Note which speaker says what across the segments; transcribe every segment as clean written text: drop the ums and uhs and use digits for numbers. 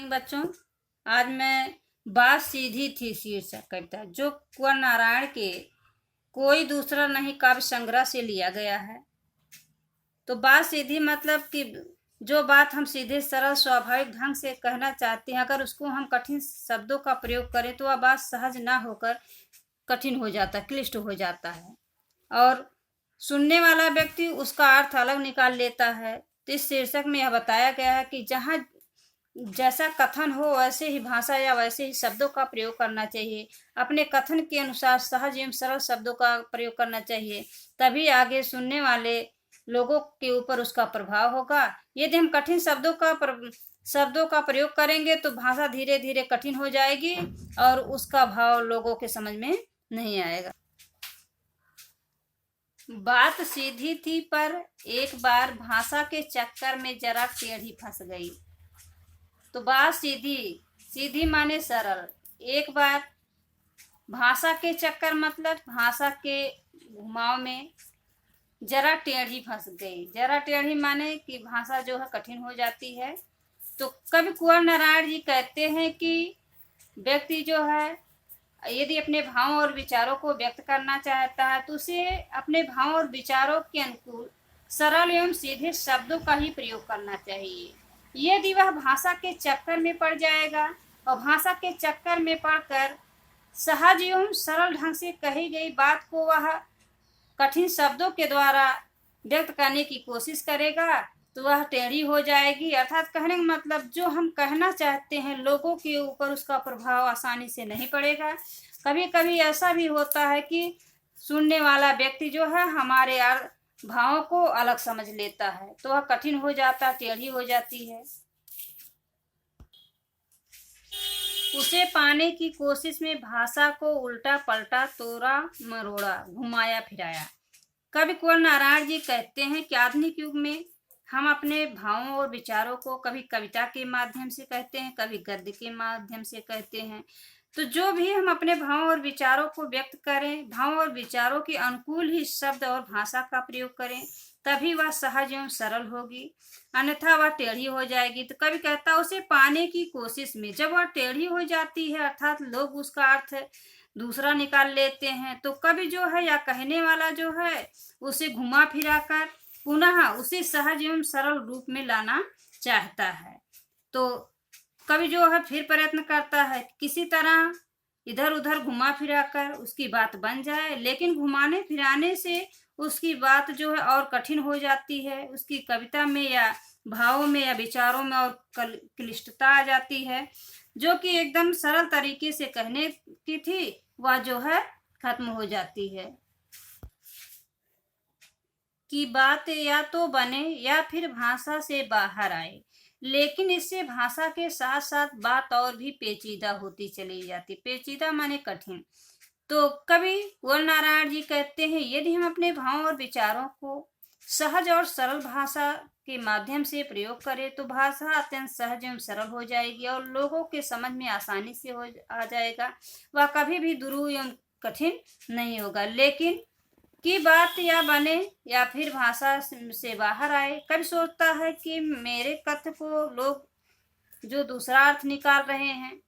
Speaker 1: Morning बच्चों। आज मैं बात सीधी थी शीर्षक कविता जो कुंवर नारायण के कोई दूसरा नहीं काव्य संग्रह से लिया गया है। तो बात सीधी मतलब कि जो बात हम सीधे सरल स्वाभाविक ढंग से कहना चाहते हैं, अगर उसको हम कठिन शब्दों का प्रयोग करें तो वह बात सहज ना होकर कठिन हो जाता, क्लिष्ट हो जाता है और सुनने वाला व्यक्ति उसका अर्थ अलग निकाल लेता है। तो इस शीर्षक में यह बताया गया है कि जहाँ जैसा कथन हो वैसे ही भाषा या वैसे ही शब्दों का प्रयोग करना चाहिए। अपने कथन के अनुसार सहज एवं सरल शब्दों का प्रयोग करना चाहिए, तभी आगे सुनने वाले लोगों के ऊपर उसका प्रभाव होगा। यदि हम कठिन शब्दों का प्रयोग करेंगे तो भाषा धीरे धीरे कठिन हो जाएगी और उसका भाव लोगों के समझ में नहीं आएगा। बात सीधी थी पर एक बार भाषा के चक्कर में जरा टेढ़ी फंस गई। तो बात सीधी सीधी माने सरल, एक बार भाषा के चक्कर मतलब भाषा के घुमाव में जरा टेढ़ी फंस गई। जरा टेढ़ी माने कि भाषा जो है कठिन हो जाती है। तो कवि कुंवर नारायण जी कहते हैं कि व्यक्ति जो है यदि अपने भावों और विचारों को व्यक्त करना चाहता है तो उसे अपने भावों और विचारों के अनुकूल सरल एवं सीधे शब्दों का ही प्रयोग करना चाहिए। यदि वह भाषा के चक्कर में पड़ जाएगा और भाषा के चक्कर में पड़कर सहज एवं सरल ढंग से कही गई बात को वह कठिन शब्दों के द्वारा व्यक्त करने की कोशिश करेगा तो वह टेढ़ी हो जाएगी। अर्थात कहने का मतलब जो हम कहना चाहते हैं लोगों के ऊपर उसका प्रभाव आसानी से नहीं पड़ेगा। कभी कभी ऐसा भी होता है कि सुनने वाला व्यक्ति जो है हमारे भावों को अलग समझ लेता है तो वह कठिन हो जाता, टेढ़ी हो जाती है। उसे पाने की कोशिश में भाषा को उल्टा पलटा, तोड़ा मरोड़ा, घुमाया फिराया। कवि कुंवर नारायण जी कहते हैं कि आधुनिक युग में हम अपने भावों और विचारों को कभी कविता के माध्यम से कहते हैं, कभी गद्य के माध्यम से कहते हैं। तो जो भी हम अपने भावों और विचारों को व्यक्त करें, भावों और विचारों के अनुकूल ही शब्द और भाषा का प्रयोग करें, तभी वह सहज एवं सरल होगी, अन्यथा वह टेढ़ी हो जाएगी। तो कवि कहता है उसे पाने की कोशिश में जब वह टेढ़ी हो जाती है अर्थात लोग उसका अर्थ दूसरा निकाल लेते हैं तो कवि जो है या कहने वाला जो है उसे घुमा फिरा कर पुनः उसे सहज एवं सरल रूप में लाना चाहता है। तो कवि जो है फिर प्रयत्न करता है किसी तरह इधर उधर घुमा फिरा कर उसकी बात बन जाए, लेकिन घुमाने फिराने से उसकी बात जो है और कठिन हो जाती है। उसकी कविता में या भावों में या विचारों में और क्लिष्टता आ जाती है। जो कि एकदम सरल तरीके से कहने की थी वह जो है खत्म हो जाती है। कि बात या तो बने या फिर भाषा से बाहर आए, लेकिन इससे भाषा के साथ साथ बात और भी पेचीदा होती चली जाती। पेचीदा माने कठिन। तो कवि कुंवर नारायण जी कहते हैं यदि हम अपने भावों और विचारों को सहज और सरल भाषा के माध्यम से प्रयोग करें तो भाषा अत्यंत सहज एवं सरल हो जाएगी और लोगों के समझ में आसानी से आ जाएगा। वह कभी भी दुरूह एवं कठिन नहीं होगा। लेकिन की बात या बने या फिर भाषा से बाहर आए, कभी सोचता है कि मेरे कथ्य को लोग जो दूसरा अर्थ निकाल रहे हैं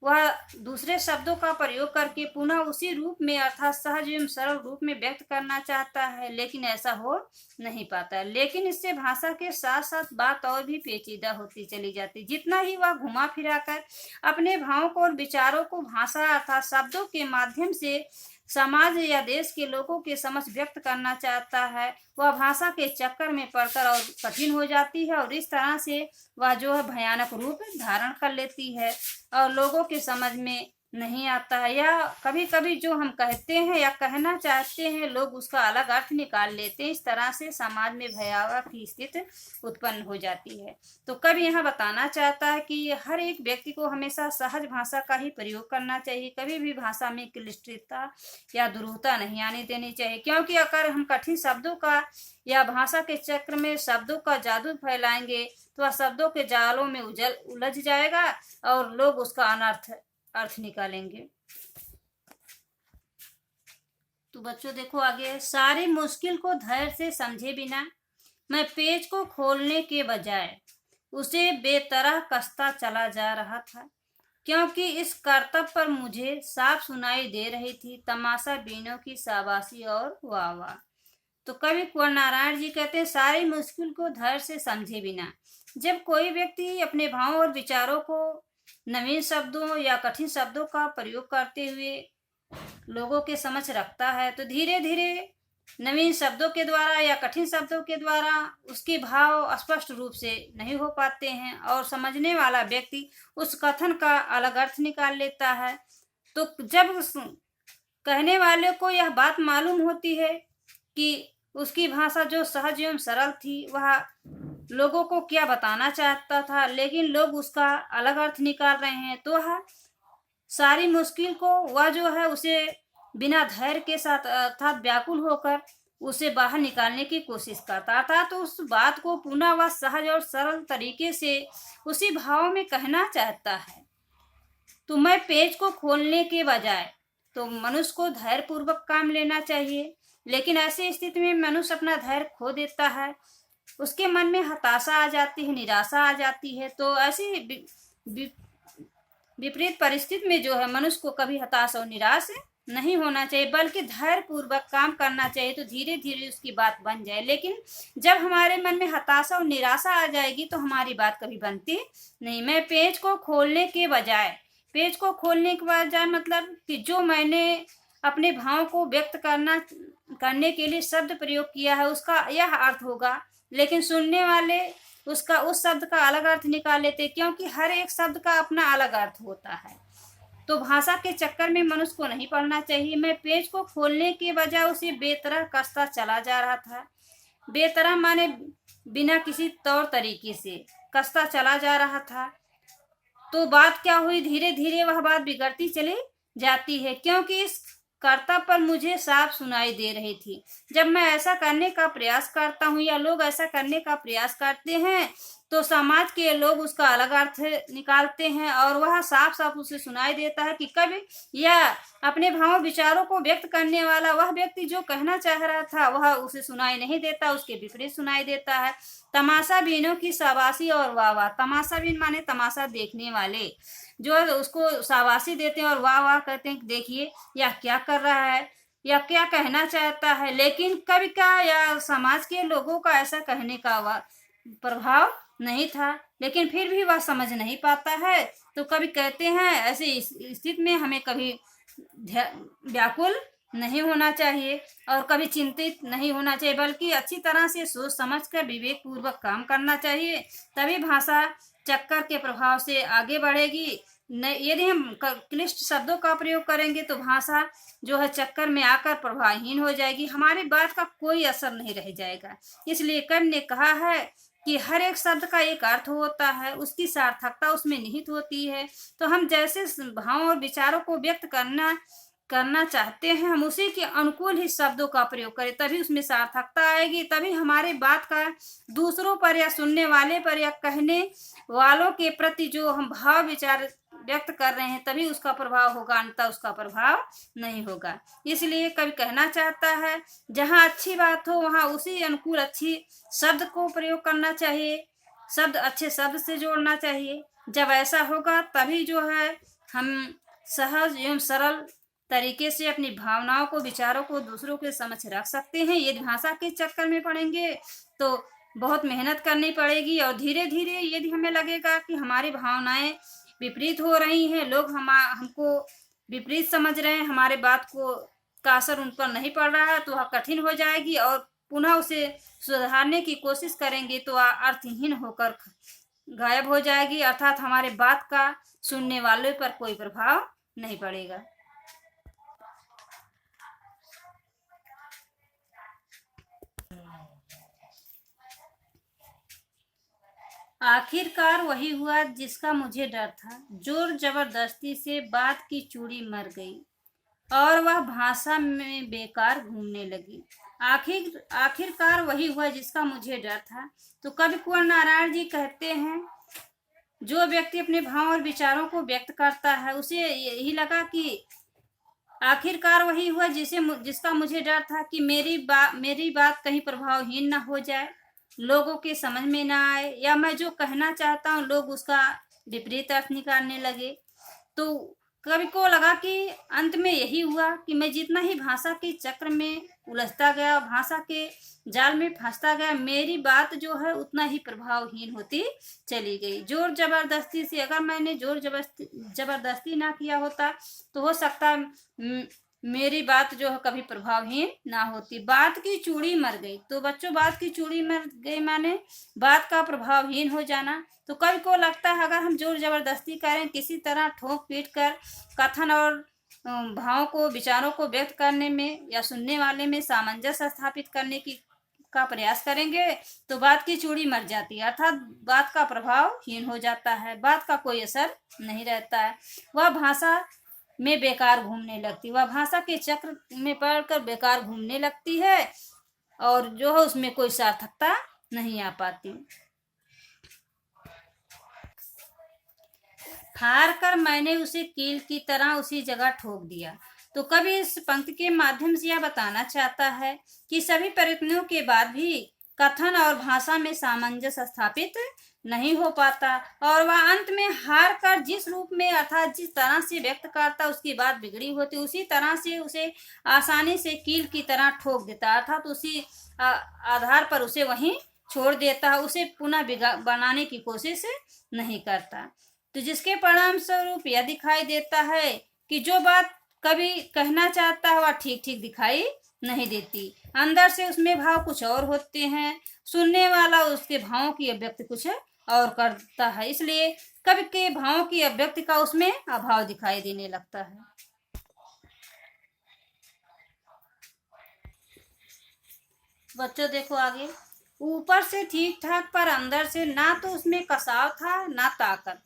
Speaker 1: वह दूसरे शब्दों का प्रयोग करके पुनः उसी रूप में अर्थात सहज एवं सरल रूप में व्यक्त करना चाहता है, लेकिन ऐसा हो नहीं पाता। लेकिन इससे भाषा के साथ साथ बात और भी पेचीदा होती चली जाती। जितना ही वह घुमा फिरा कर अपने भावों को और विचारों को भाषा अर्थात शब्दों के माध्यम से समाज या देश के लोगों के समझ व्यक्त करना चाहता है, वह भाषा के चक्कर में पड़कर और कठिन हो जाती है और इस तरह से वह जो है भयानक रूप धारण कर लेती है और लोगों के समझ में नहीं आता है। या कभी कभी जो हम कहते हैं या कहना चाहते हैं लोग उसका अलग अर्थ निकाल लेते हैं। इस तरह से समाज में भयावह की स्थिति उत्पन्न हो जाती है। तो कवि यहाँ बताना चाहता है कि हर एक व्यक्ति को हमेशा सहज भाषा का ही प्रयोग करना चाहिए। कभी भी भाषा में क्लिष्टता या दुरूहता नहीं आने देनी चाहिए, क्योंकि अगर हम कठिन शब्दों का या भाषा के चक्र में शब्दों का जादू फैलाएंगे तो वह शब्दों के जालों में उलझ जाएगा और लोग उसका अनर्थ अर्थ निकालेंगे। तो बच्चों देखो आगे, सारी मुश्किल को धैर्य से समझे बिना मैं पेज को खोलने के बजाय उसे बेतरह कसता चला जा रहा था, क्योंकि इस करतब पर मुझे साफ सुनाई दे रही थी तमाशा बीनों की शाबाशी और वाह वाह। तो कवि कुंवर नारायण जी कहते हैं, सारी मुश्किल को धैर्य से समझे बिना जब कोई व्यक्ति अपने भावों और विचारों को नवीन शब्दों या कठिन शब्दों का प्रयोग करते हुए लोगों के समझ रखता है, तो धीरे धीरे नवीन शब्दों के द्वारा या कठिन शब्दों के द्वारा उसके भाव स्पष्ट रूप से नहीं हो पाते हैं और समझने वाला व्यक्ति उस कथन का अलग अर्थ निकाल लेता है। तो जब कहने वाले को यह बात मालूम होती है कि उसकी भाषा जो सहज एवं सरल थी, वह लोगों को क्या बताना चाहता था, लेकिन लोग उसका अलग अर्थ निकाल रहे हैं, तो वह सारी मुश्किल को वह जो है उसे बिना धैर्य के साथ अर्थात व्याकुल होकर उसे बाहर निकालने की कोशिश करता, अर्थात तो उस बात को पुनः वह सहज और सरल तरीके से उसी भाव में कहना चाहता है। तो मैं पेज को खोलने के बजाय तो मनुष्य को धैर्य पूर्वक काम लेना चाहिए, लेकिन ऐसी स्थिति में मनुष्य अपना धैर्य खो देता है, उसके मन में हताशा आ जाती है, निराशा आ जाती है। तो ऐसी विपरीत परिस्थिति में जो है मनुष्य को कभी हताश और निराश नहीं होना चाहिए, बल्कि धैर्य पूर्वक काम करना चाहिए, तो धीरे धीरे उसकी बात बन जाए। लेकिन जब हमारे मन में हताशा और निराशा आ जाएगी तो हमारी बात कभी बनती नहीं। मैं पेज को खोलने के बजाय मतलब कि जो मैंने अपने भाव को व्यक्त करने के लिए शब्द प्रयोग किया है उसका यह अर्थ होगा, लेकिन सुनने वाले उसका उस शब्द का अलग अर्थ निकाल लेते, क्योंकि हर एक शब्द का अपना अलग अर्थ होता है। तो भाषा के चक्कर में मनुष्य को नहीं पड़ना चाहिए। मैं पेज को खोलने के बजाय उसे बेतरह कसता चला जा रहा था। बेतरह माने बिना किसी तौर तरीके से कसता चला जा रहा था। तो बात क्या हुई, धीरे धीरे वह बात बिगड़ती चली जाती है, क्योंकि इस कर्तव्य पर मुझे साफ सुनाई दे रही थी। जब मैं ऐसा करने का प्रयास करता हूँ या लोग ऐसा करने का प्रयास करते हैं तो समाज के लोग उसका अलग अर्थ निकालते हैं और वह साफ साफ उसे सुनाई देता है कि कभी या अपने भावों विचारों को व्यक्त करने वाला वह व्यक्ति जो कहना चाह रहा था वह उसे सुनाई नहीं देता, उसके विपरीत सुनाई देता है। तमाशा बीनों की शाबाशी और वाह वाह। तमाशा बीन माने तमाशा देखने वाले जो है उसको शाबाशी देते हैं और वाह वाह कहते हैं, देखिए यह क्या कर रहा है या क्या कहना चाहता है। लेकिन कवि का या समाज के लोगों का ऐसा कहने का प्रभाव नहीं था, लेकिन फिर भी वह समझ नहीं पाता है। तो कवि कहते हैं ऐसी स्थिति में हमें कभी व्याकुल नहीं होना चाहिए और कभी चिंतित नहीं होना चाहिए, बल्कि अच्छी तरह से सोच समझ कर विवेक पूर्वक काम करना चाहिए, तभी भाषा चक्कर के प्रभाव से आगे बढ़ेगी। यदि हम क्लिष्ट शब्दों का प्रयोग करेंगे तो भाषा जो है चक्कर में आकर प्रभावहीन हो जाएगी, हमारी बात का कोई असर नहीं रह जाएगा। इसलिए कवि ने कहा है कि हर एक शब्द का एक अर्थ होता है, उसकी सार्थकता उसमें निहित होती है। तो हम जैसे भावों और विचारों को व्यक्त करना चाहते हैं, हम उसी के अनुकूल ही शब्दों का प्रयोग करें, तभी उसमें सार्थकता आएगी, तभी हमारे बात का दूसरों पर या सुनने वाले पर या कहने वालों के प्रति जो हम भाव विचार व्यक्त कर रहे हैं तभी उसका प्रभाव होगा, अन्यथा उसका प्रभाव नहीं होगा। इसलिए कवि कहना चाहता है जहाँ अच्छी बात हो वहाँ उसी अनुकूल अच्छी शब्द को प्रयोग करना चाहिए, शब्द अच्छे शब्द से जोड़ना चाहिए। जब ऐसा होगा तभी जो है हम सहज एवं सरल तरीके से अपनी भावनाओं को विचारों को दूसरों के समक्ष रख सकते हैं। यदि भाषा के चक्कर में पड़ेंगे तो बहुत मेहनत करनी पड़ेगी और धीरे धीरे यदि हमें लगेगा कि हमारी भावनाएं विपरीत हो रही हैं, लोग हमको विपरीत समझ रहे हैं, हमारे बात को का असर उन पर नहीं पड़ रहा है, तो वह कठिन हो जाएगी और पुनः उसे सुधारने की कोशिश करेंगे तो वह अर्थहीन होकर गायब हो जाएगी, अर्थात हमारे बात का सुनने वाले पर कोई प्रभाव नहीं पड़ेगा। आखिरकार वही हुआ जिसका मुझे डर था, जोर जबरदस्ती से बात की चूड़ी मर गई और वह भाषा में बेकार घूमने लगी। आखिरकार वही हुआ जिसका मुझे डर था। तो कवि कुंवर नारायण जी कहते हैं जो व्यक्ति अपने भाव और विचारों को व्यक्त करता है उसे यही लगा कि आखिरकार वही हुआ जिसका मुझे डर था कि मेरी बात कहीं प्रभावहीन न हो जाए। लोगों के समझ में ना आए, या मैं जो कहना चाहता हूँ लोग उसका विपरीत अर्थ निकालने लगे। तो कवि को लगा कि अंत में यही हुआ कि मैं जितना ही भाषा के चक्र में उलझता गया, भाषा के जाल में फंसता गया, मेरी बात जो है उतना ही प्रभावहीन होती चली गई। जोर जबरदस्ती से, अगर मैंने जोर जबरदस्ती ना किया होता तो हो सकता है मेरी बात जो है कभी प्रभावहीन ना होती। बात की चूड़ी मर गई, तो बच्चों बात की चूड़ी मर गई माने बात का प्रभावहीन हो जाना। तो कवि को लगता है अगर हम जोर जबरदस्ती करें, किसी तरह ठोक पीट कर कथन और भावों को, विचारों को व्यक्त करने में या सुनने वाले में सामंजस्य स्थापित करने की का प्रयास करेंगे, तो बात की चूड़ी मर जाती है, अर्थात बात का प्रभावहीन हो जाता है, बात का कोई असर नहीं रहता है। वह भाषा में बेकार घूमने लगती, वह भाषा के चक्र में पड़कर बेकार घूमने लगती है, और जो है उसमें कोई सार्थकता नहीं आ पाती। हार कर मैंने उसे कील की तरह उसी जगह ठोक दिया। तो कवि इस पंक्ति के माध्यम से यह बताना चाहता है कि सभी प्रयत्नों के बाद भी कथन और भाषा में सामंजस्य स्थापित नहीं हो पाता, और वह अंत में हार कर जिस रूप में अर्थात जिस तरह से व्यक्त करता उसकी बात बिगड़ी होती, उसी तरह से उसे आसानी से कील की तरह ठोक देता, अर्थात उसी आधार पर उसे वहीं छोड़ देता है, उसे पुनः बनाने की कोशिश नहीं करता। तो जिसके परिणाम स्वरूप यह दिखाई देता है कि जो बात कभी कहना चाहता है वह ठीक ठीक दिखाई नहीं देती, अंदर से उसमें भाव कुछ और होते हैं, सुनने वाला उसके भावों की अभिव्यक्ति कुछ और करता है, इसलिए कवि के भावों की अभिव्यक्ति का उसमें अभाव दिखाई देने लगता है। बच्चों देखो आगे, ऊपर से ठीक ठाक पर अंदर से ना तो उसमें कसाव था ना ताकत,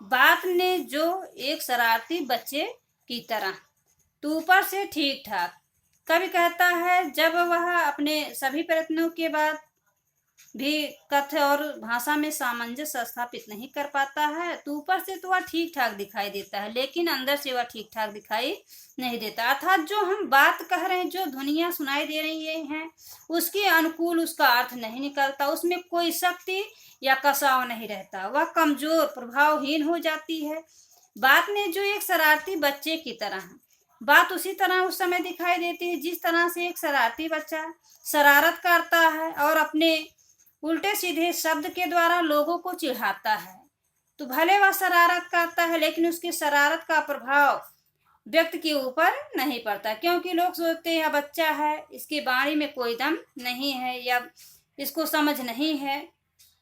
Speaker 1: बात ने जो एक शरारती बच्चे की तरह। तो ऊपर से ठीक ठाक, कवि कहता है जब वह अपने सभी प्रयत्नों के बाद भी कथ्य और भाषा में सामंजस्य स्थापित नहीं कर पाता है, तो ऊपर से तो वह ठीक ठाक दिखाई देता है, लेकिन अंदर से वह ठीक ठाक दिखाई नहीं देता, अर्थात जो हम बात कह रहे हैं, जो ध्वनियां सुनाई दे रही हैं, उसके अनुकूल उसका अर्थ नहीं निकलता, उसमें कोई शक्ति या कसाव नहीं रहता, वह कमजोर प्रभावहीन हो जाती है। बात ने जो एक शरारती बच्चे की तरह है, बात उसी तरह उस समय दिखाई देती है जिस तरह से एक शरारती बच्चा शरारत करता है और अपने उल्टे सीधे शब्द के द्वारा लोगों को चिढ़ाता है। तो भले वह शरारत करता है, लेकिन उसकी शरारत का प्रभाव व्यक्ति के ऊपर नहीं पड़ता, क्योंकि लोग सोचते हैं यह बच्चा है, इसके वाणी में कोई दम नहीं है या इसको समझ नहीं है।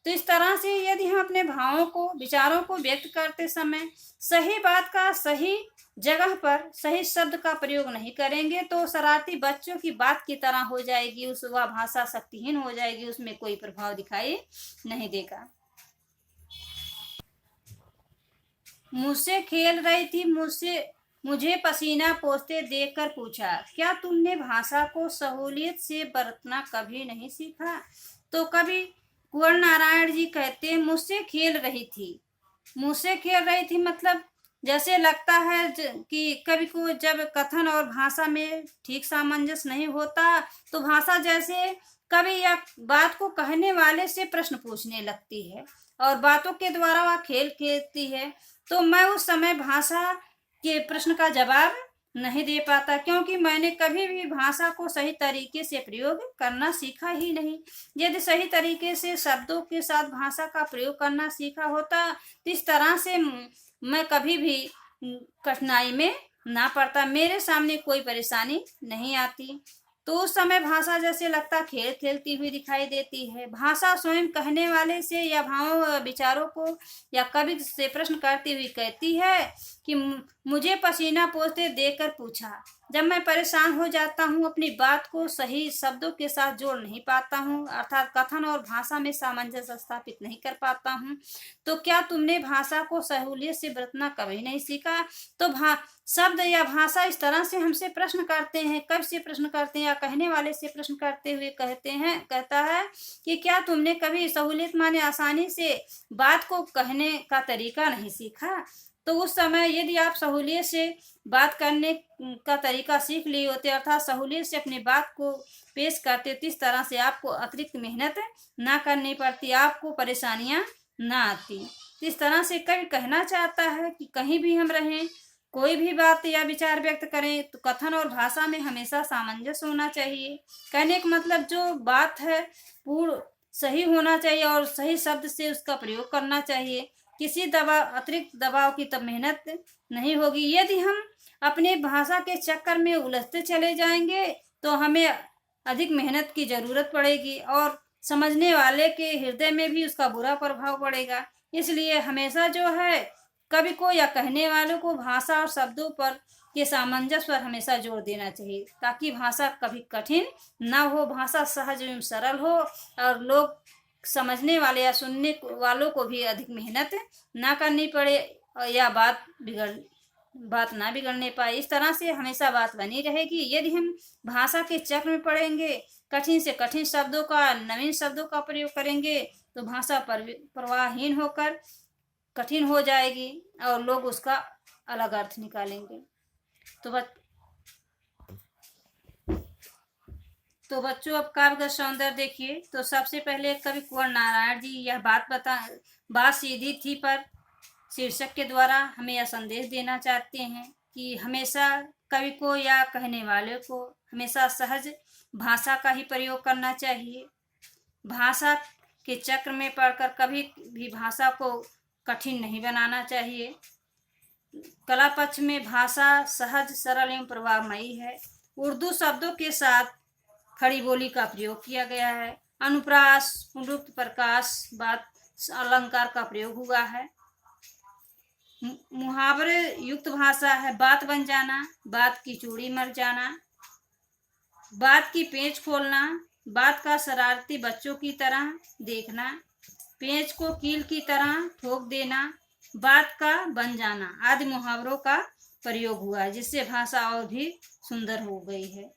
Speaker 1: तो इस तरह से यदि हम अपने भावों को, विचारों को व्यक्त करते समय सही बात का सही जगह पर सही शब्द का प्रयोग नहीं करेंगे, तो शरारती बच्चों की बात की तरह हो जाएगी, उस वह भाषा शक्तिहीन हो जाएगी, उसमें कोई प्रभाव दिखाई नहीं देगा। मुझसे खेल रही थी, मुझे पसीना पोंछते देखकर पूछा, क्या तुमने भाषा को सहूलियत से बरतना कभी नहीं सीखा? तो कभी कुंवर नारायण जी कहते हैं मुझसे खेल रही थी, मुझसे खेल रही थी मतलब जैसे लगता है कि कवि को जब कथन और भाषा में ठीक सामंजस्य नहीं होता, तो भाषा जैसे कवि या बात को कहने वाले से प्रश्न पूछने लगती है और बातों के द्वारा वह खेल खेलती है। तो मैं उस समय भाषा के प्रश्न का जवाब नहीं दे पाता, क्योंकि मैंने कभी भी भाषा को सही तरीके से प्रयोग करना सीखा ही नहीं। यदि सही तरीके से शब्दों के साथ भाषा का प्रयोग करना सीखा होता, तो इस तरह से मैं कभी भी कठिनाई में ना पड़ता, मेरे सामने कोई परेशानी नहीं आती। तो उस समय भाषा जैसे लगता खेल खेलती हुई दिखाई देती है। भाषा स्वयं कहने वाले से या भावों विचारों को या कवि से प्रश्न करती हुई कहती है कि मुझे पसीना पोंछते देखकर पूछा, जब मैं परेशान हो जाता हूँ, अपनी बात को सही शब्दों के साथ जोड़ नहीं पाता हूँ, अर्थात कथन और भाषा में सामंजस्य स्थापित नहीं कर पाता हूँ, तो क्या तुमने भाषा को सहूलियत से बरतना कभी नहीं सीखा? तो शब्द या भाषा इस तरह से हमसे प्रश्न करते हैं, कब से प्रश्न करते हैं या कहने वाले से प्रश्न करते हुए कहता है कि क्या तुमने कभी सहूलियत माने आसानी से बात को कहने का तरीका नहीं सीखा? तो उस समय यदि आप सहूलियत से बात करने का तरीका सीख लिए होते, अर्थात सहूलियत से अपनी बात को पेश करते, तो इस तरह से आपको अतिरिक्त मेहनत ना करनी पड़ती, आपको परेशानियां ना आती। तो इस तरह से कवि कहना चाहता है कि कहीं भी हम रहें, कोई भी बात या विचार व्यक्त करें, तो कथन और भाषा में हमेशा सामंजस्य होना चाहिए। कहने का मतलब जो बात है पूर्ण सही होना चाहिए और सही शब्द से उसका प्रयोग करना चाहिए। किसी अतिरिक्त दबाव की तब मेहनत नहीं होगी। यदि हम अपने भाषा के चक्कर में उलझते चले जाएंगे तो हमें अधिक मेहनत की जरूरत पड़ेगी और समझने वाले के हृदय में भी उसका बुरा प्रभाव पड़ेगा। इसलिए हमेशा जो है कवि को या कहने वालों को भाषा और शब्दों पर के सामंजस्य पर हमेशा जोर देना चाहिए, ताकि भाषा कभी कठिन ना हो, भाषा सहज एवं सरल हो और लोग समझने वाले या सुनने वालों को भी अधिक मेहनत ना करनी पड़े या बात ना बिगड़ने पाए। इस तरह से हमेशा बात बनी रहेगी। यदि हम भाषा के चक्र में पड़ेंगे, कठिन से कठिन शब्दों का, नवीन शब्दों का प्रयोग करेंगे, तो भाषा प्रवाहहीन होकर कठिन हो जाएगी और लोग उसका अलग अर्थ निकालेंगे। तो बच्चों अब काव्य का सौंदर्य देखिए। तो सबसे पहले कवि कुंवर नारायण जी यह बात सीधी थी पर शीर्षक के द्वारा हमें यह संदेश देना चाहते हैं कि हमेशा कवि को या कहने वाले को हमेशा सहज भाषा का ही प्रयोग करना चाहिए। भाषा के चक्र में पढ़कर कभी भी भाषा को कठिन नहीं बनाना चाहिए। कला पक्ष में भाषा सहज, सरल एवं प्रवाहमयी है। उर्दू शब्दों के साथ खड़ी बोली का प्रयोग किया गया है। अनुप्रास, पुनरुक्त, प्रकाश, बात, अलंकार का प्रयोग हुआ है। मुहावरे युक्त भाषा है। बात बन जाना, बात की चूड़ी मर जाना, बात की पेंच खोलना, बात का शरारती बच्चों की तरह देखना, पेंच को कील की तरह ठोक देना, बात का बन जाना आदि मुहावरों का प्रयोग हुआ है, जिससे भाषा और भी सुंदर हो गई है।